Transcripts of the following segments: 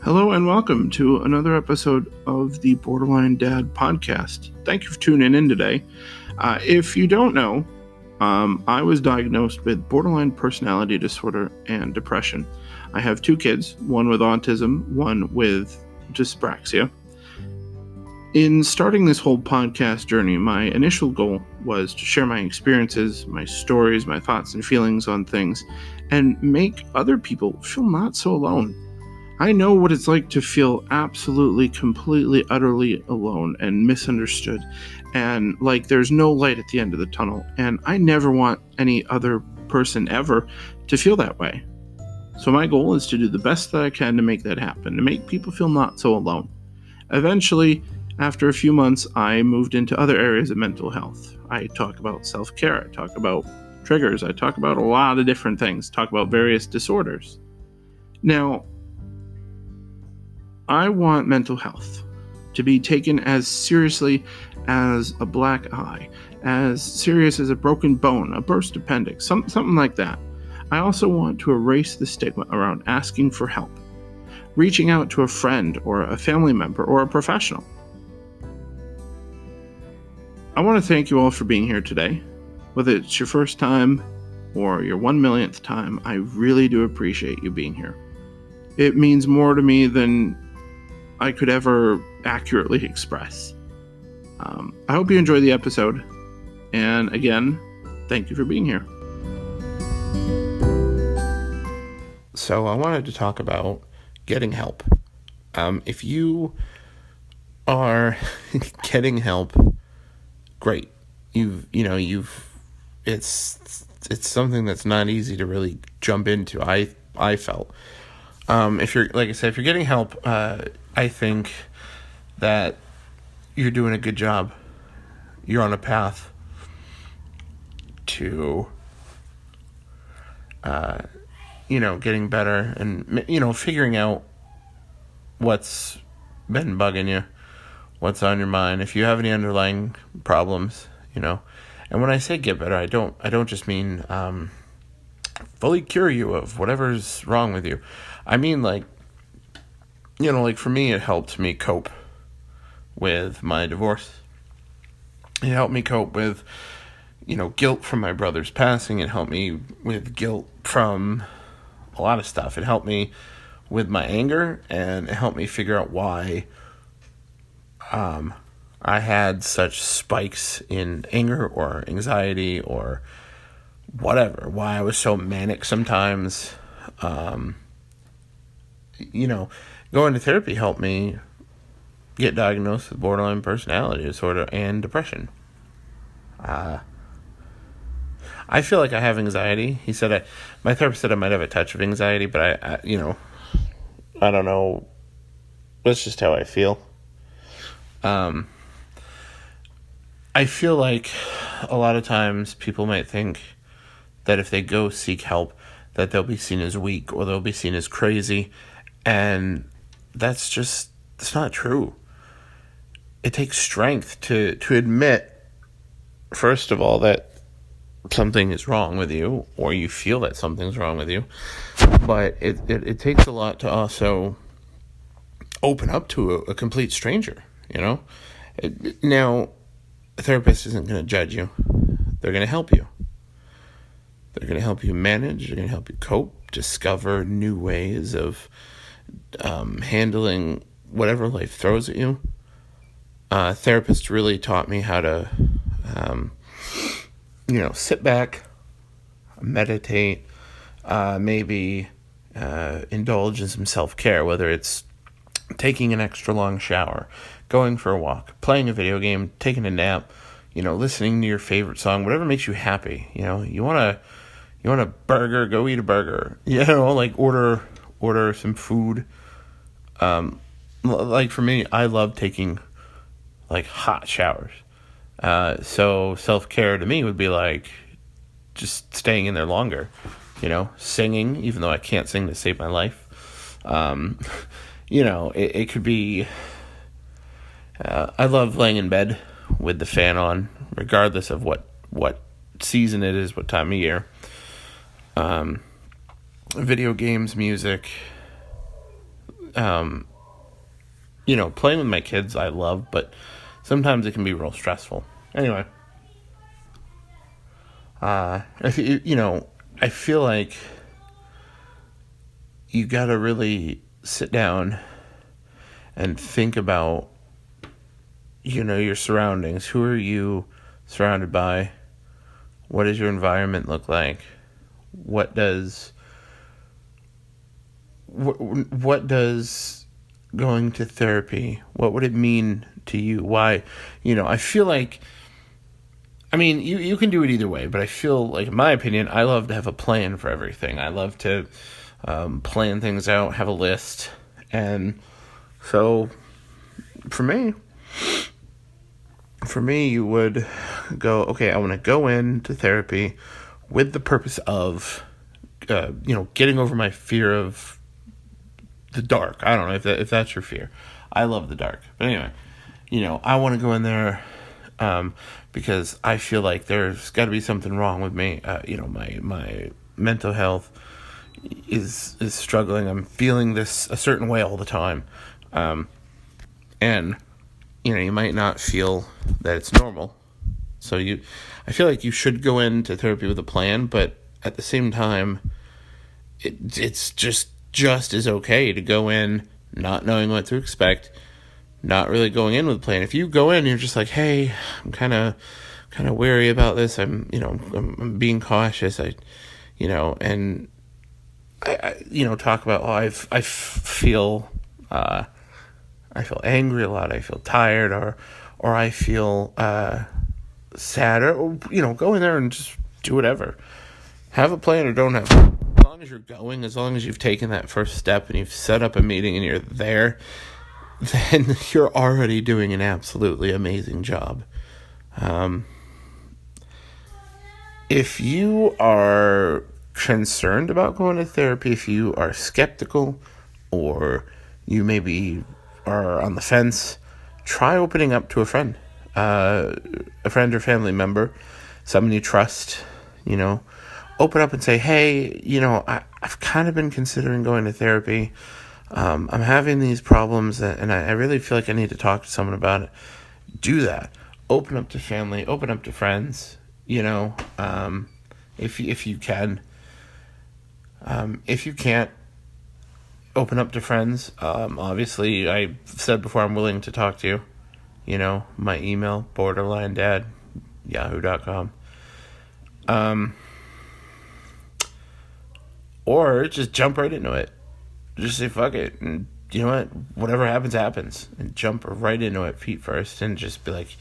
Hello and welcome to another episode of the BorderlineDad podcast. Thank you for tuning in today. If you don't know, I was diagnosed with borderline personality disorder and depression. I have two kids, one with autism, one with dyspraxia. In starting this whole podcast journey, my initial goal was to share my experiences, my stories, my thoughts and feelings on things, and make other people feel not so alone. I know what it's like to feel absolutely, completely, utterly alone and misunderstood, and like there's no light at the end of the tunnel, and I never want any other person ever to feel that way. So my goal is to do the best that I can to make that happen, to make people feel not so alone. Eventually, after a few months, I moved into other areas of mental health. I talk about self-care, I talk about triggers, I talk about a lot of different things, talk about various disorders. Now, I want mental health to be taken as seriously as a black eye, as serious as a broken bone, a burst appendix, something like that. I also want to erase the stigma around asking for help, reaching out to a friend or a family member or a professional. I want to thank you all for being here today. Whether it's your first time or your 1,000,000th time, I really do appreciate you being here. It means more to me than I could ever accurately express. I hope you enjoy the episode. And again, thank you for being here. So I wanted to talk about getting help. If you are getting help, great. It's something that's not easy to really jump into. I felt. If you're getting help, I think that you're doing a good job. You're on a path to, getting better and, figuring out what's been bugging you, what's on your mind. If you have any underlying problems, and when I say get better, I don't just mean, fully cure you of whatever's wrong with you. I mean, for me, it helped me cope with my divorce. It helped me cope with, guilt from my brother's passing. It helped me with guilt from a lot of stuff. It helped me with my anger, and it helped me figure out why I had such spikes in anger or anxiety or whatever, why I was so manic sometimes. Going to therapy helped me get diagnosed with borderline personality disorder and depression. I feel like I have anxiety. My therapist said I might have a touch of anxiety, but I don't know. That's just how I feel. I feel like a lot of times people might think that if they go seek help, that they'll be seen as weak or they'll be seen as crazy. And that's not true. It takes strength to admit, first of all, that something is wrong with you, or you feel that something's wrong with you. But it takes a lot to also open up to a complete stranger, Now, a therapist isn't going to judge you. They're going to help you. They're going to help you manage. They're going to help you cope, discover new ways of handling whatever life throws at you. Therapists really taught me how to, sit back, meditate, maybe indulge in some self-care, whether it's taking an extra long shower, going for a walk, playing a video game, taking a nap, listening to your favorite song, whatever makes you happy. You want a burger, go eat a burger. Order some food. For me, I love taking hot showers. So self-care to me would be just staying in there longer, singing, even though I can't sing to save my life. It could be, I love laying in bed with the fan on, regardless of what season it is, what time of year. Video games, music, playing with my kids I love, but sometimes it can be real stressful. Anyway, I feel like you gotta really sit down and think about, your surroundings. Who are you surrounded by? What does your environment look like? What does going to therapy, what would it mean to you? Why? I feel like, you can do it either way, but I feel like, in my opinion, I love to have a plan for everything. I love to plan things out, have a list. And so for me, you would go, okay, I want to go into therapy with the purpose of, getting over my fear of the dark. I don't know if that's your fear. I love the dark. But anyway, I want to go in there because I feel like there's got to be something wrong with me. My mental health is struggling. I'm feeling this a certain way all the time. And you might not feel that it's normal. So I feel like you should go into therapy with a plan, but at the same time, it's just as okay to go in not knowing what to expect, not really going in with a plan. If you go in and you're just like, hey, I'm kind of wary about this. I'm being cautious. I talk about, I feel angry a lot. I feel tired, or I feel sad, or go in there and just do whatever. Have a plan or don't have a plan. As long as you're going, as long as you've taken that first step and you've set up a meeting and you're there, then you're already doing an absolutely amazing job. If you are concerned about going to therapy, if you are skeptical, or you maybe are on the fence, try opening up to a friend or family member, someone you trust. Open up and say, hey, I've kind of been considering going to therapy. I'm having these problems, and I really feel like I need to talk to someone about it. Do that. Open up to family, open up to friends, if you can. If you can't open up to friends, obviously, I said before, I'm willing to talk to you. My email, BorderlineDad, yahoo.com. Or just jump right into it. Just say, fuck it. And you know what? Whatever happens, happens. And jump right into it feet first. And just be like,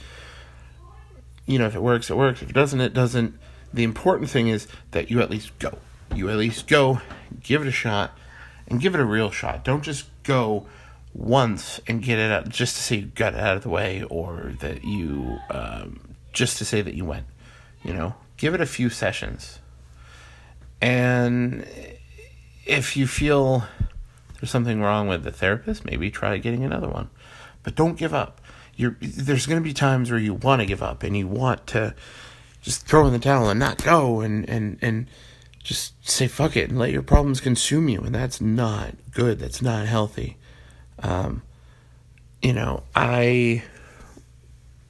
if it works, it works. If it doesn't, it doesn't. The important thing is that you at least go. You at least go, give it a shot, and give it a real shot. Don't just go once and get it out just to say you got it out of the way, or that you, just to say that you went. Give it a few sessions. And if you feel there's something wrong with the therapist, maybe try getting another one. But don't give up. There's going to be times where you want to give up and you want to just throw in the towel and not go and just say fuck it and let your problems consume you. And that's not good. That's not healthy. I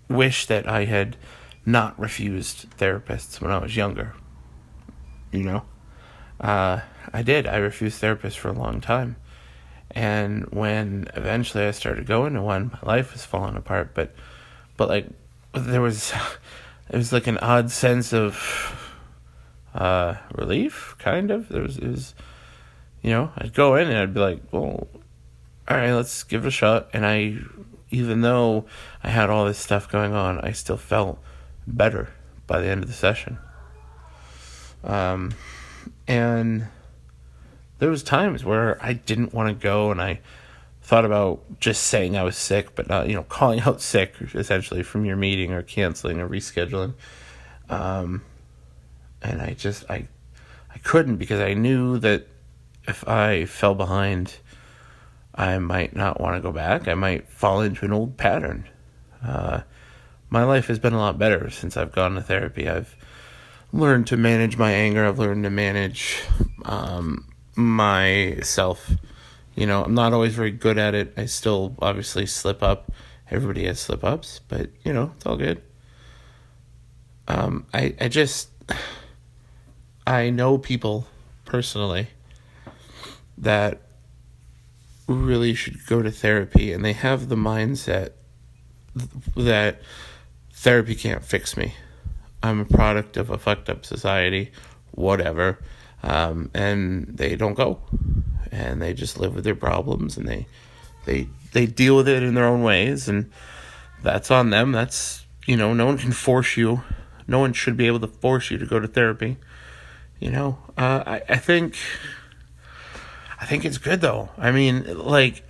wish that I had not refused therapists when I was younger. I did. I refused therapists for a long time. And when eventually I started going to one, my life was falling apart. But like, it was like an odd sense of relief, kind of. It was, I'd go in and I'd be like, well, all right, let's give it a shot. And even though I had all this stuff going on, I still felt better by the end of the session. And there was times where I didn't want to go, and I thought about just saying I was sick, but not, calling out sick essentially from your meeting, or canceling or rescheduling. And I couldn't, because I knew that if I fell behind, I might not want to go back. I might fall into an old pattern. My life has been a lot better since I've gone to therapy. I've learned to manage my anger. I've learned to manage myself, I'm not always very good at it. I still obviously slip up. Everybody has slip ups, but it's all good. I know people personally that really should go to therapy, and they have the mindset that therapy can't fix me. I'm a product of a fucked up society, whatever. And they don't go, and they just live with their problems, and they deal with it in their own ways, and that's on them. That's, no one can force you. No one should be able to force you to go to therapy. I think it's good though. I mean, like,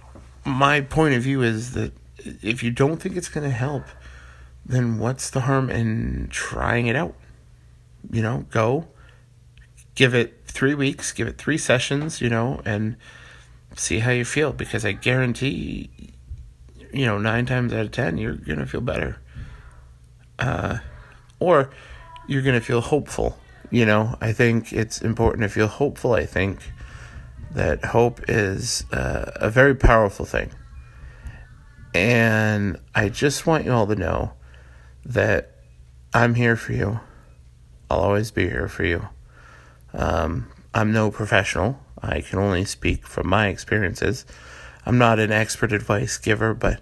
my point of view is that if you don't think it's going to help, then what's the harm in trying it out? Go, give it 3 weeks, give it 3 sessions, and see how you feel, because I guarantee, 9 times out of 10, you're going to feel better. Or you're going to feel hopeful. I think it's important to feel hopeful. I think that hope is a very powerful thing. And I just want you all to know that I'm here for you. I'll always be here for you. I'm no professional. I can only speak from my experiences. I'm not an expert advice giver, but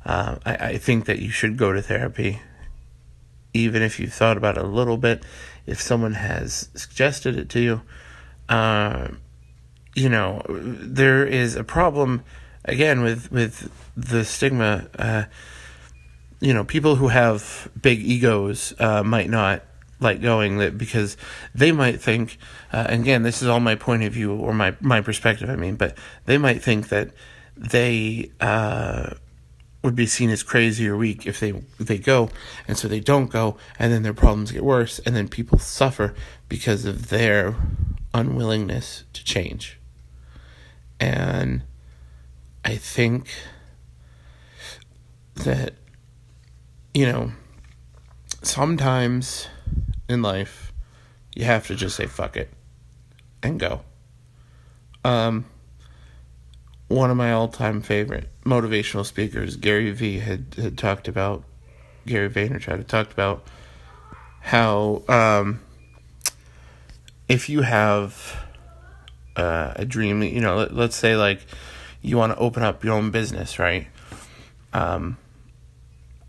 I think that you should go to therapy, even if you've thought about it a little bit. If someone has suggested it to you, there is a problem, again, with the stigma. People who have big egos might not like going, that because they might think, and again, this is all my point of view, or my perspective, but they might think that they would be seen as crazy or weak if they go, and so they don't go, and then their problems get worse, and then people suffer because of their unwillingness to change. And I think that, sometimes in life, you have to just say fuck it and go. One of my all-time favorite motivational speakers, Gary Vaynerchuk, had talked about how if you have a dream, let's say, like, you want to open up your own business, right?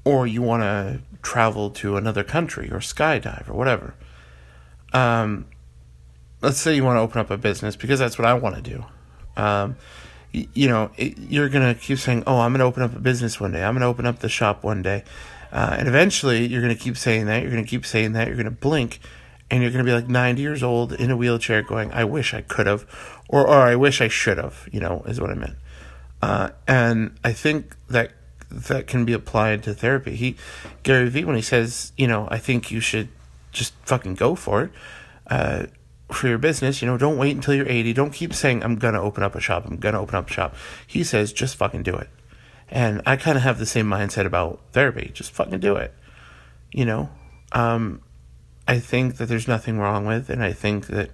Or you want to travel to another country or skydive or whatever. Let's say you want to open up a business, because that's what I want to do. You're going to keep saying, oh, I'm going to open up a business one day. I'm going to open up the shop one day. And eventually you're going to keep saying that. You're going to keep saying that. You're going to blink, and you're going to be like 90 years old in a wheelchair going, I wish I could have, or I wish I should have, is what I meant. And I think that can be applied to therapy. Gary Vee, when he says, I think you should just fucking go for it, for your business, don't wait until you're 80. Don't keep saying, I'm going to open up a shop. He says, just fucking do it. And I kind of have the same mindset about therapy. Just fucking do it. I think that there's nothing wrong with, and I think that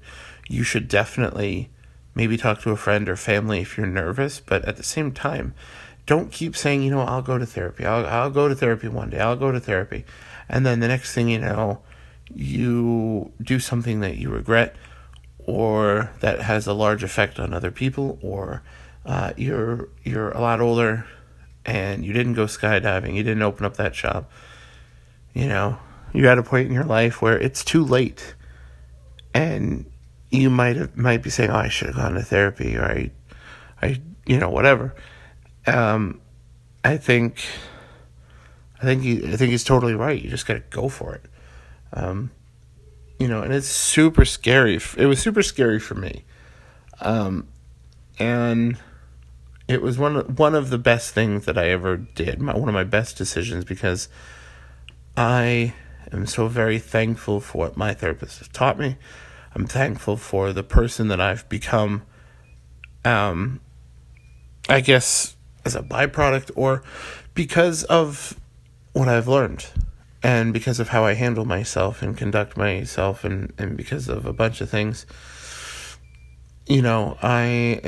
you should definitely maybe talk to a friend or family if you're nervous, but at the same time, don't keep saying, I'll go to therapy. I'll go to therapy one day. I'll go to therapy. And then the next thing you know, you do something that you regret, or that has a large effect on other people, or you're a lot older and you didn't go skydiving. You didn't open up that shop. You're at a point in your life where it's too late, and you might be saying, oh, I should have gone to therapy, or I whatever. I think he's totally right. You just got to go for it. And it's super scary. It was super scary for me. And it was one of the best things that I ever did. One of my best decisions, because I am so very thankful for what my therapist has taught me. I'm thankful for the person that I've become, I guess, as a byproduct, or because of what I've learned, and because of how I handle myself and conduct myself, and because of a bunch of things. I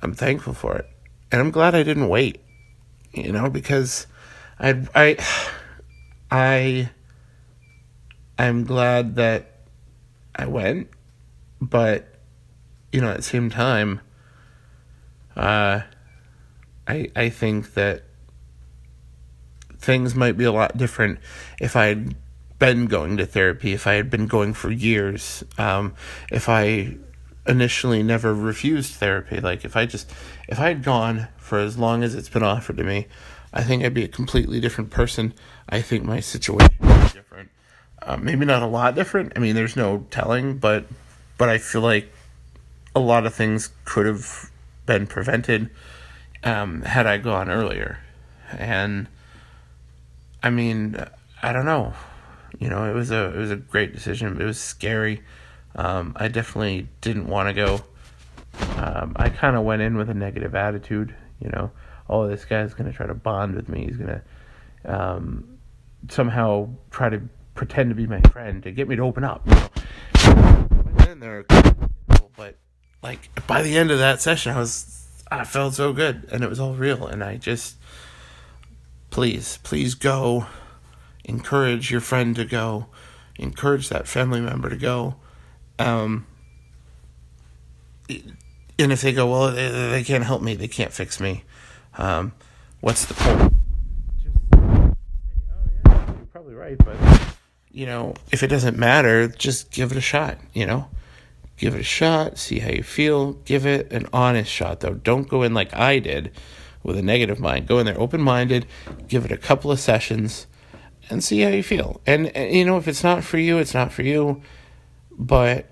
I'm thankful for it. And I'm glad I didn't wait, because I'm glad that I went, but, at the same time, I think that things might be a lot different if I'd been going to therapy, if I had been going for years, if I initially never refused therapy. Like, if I had gone for as long as it's been offered to me, I think I'd be a completely different person. I think my situation is different. Maybe not a lot different. I mean, there's no telling, but I feel like a lot of things could have been prevented had I gone earlier. And I mean, I don't know. It was a great decision. It was scary. I definitely didn't want to go. I kind of went in with a negative attitude. Oh, this guy's going to try to bond with me. He's going to somehow try to pretend to be my friend to get me to open up. I went in there, but like by the end of that session, I felt so good, and it was all real. And I just, please go. Encourage your friend to go. Encourage that family member to go. And if they go, well, they can't help me, they can't fix me, what's the point? Just say, oh yeah, you're probably right, but if it doesn't matter, just give it a shot. Give it a shot, see how you feel. Give it an honest shot, though. Don't go in like I did with a negative mind. Go in there open-minded, give it a couple of sessions, and see how you feel. And if it's not for you, it's not for you, but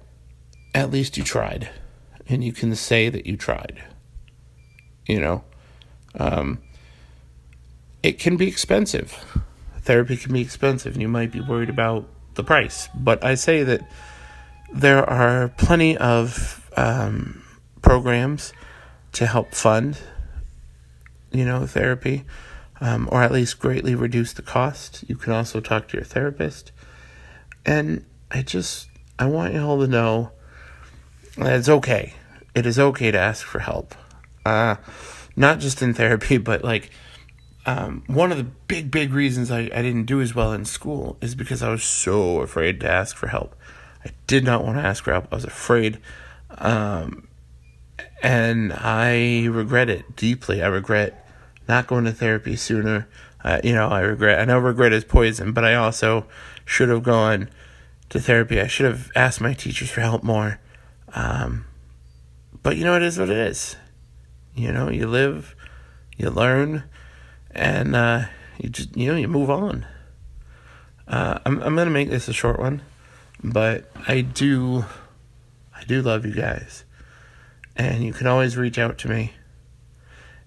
at least you tried. And you can say that you tried. It can be expensive. Therapy can be expensive, and you might be worried about the price. But I say that there are plenty of programs to help fund, therapy, or at least greatly reduce the cost. You can also talk to your therapist. And I want you all to know that it's okay. It is okay to ask for help. Not just in therapy, but one of the big reasons I didn't do as well in school is because I was so afraid to ask for help. I did not want to ask for help. I was afraid. And I regret it deeply. I regret not going to therapy sooner. I know regret is poison, but I also should have gone to therapy. I should have asked my teachers for help more. But it is what it is. You live, you learn, and you just, you move on. I'm going to make this a short one, but I do love you guys. And you can always reach out to me,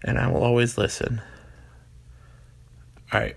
and I will always listen. All right.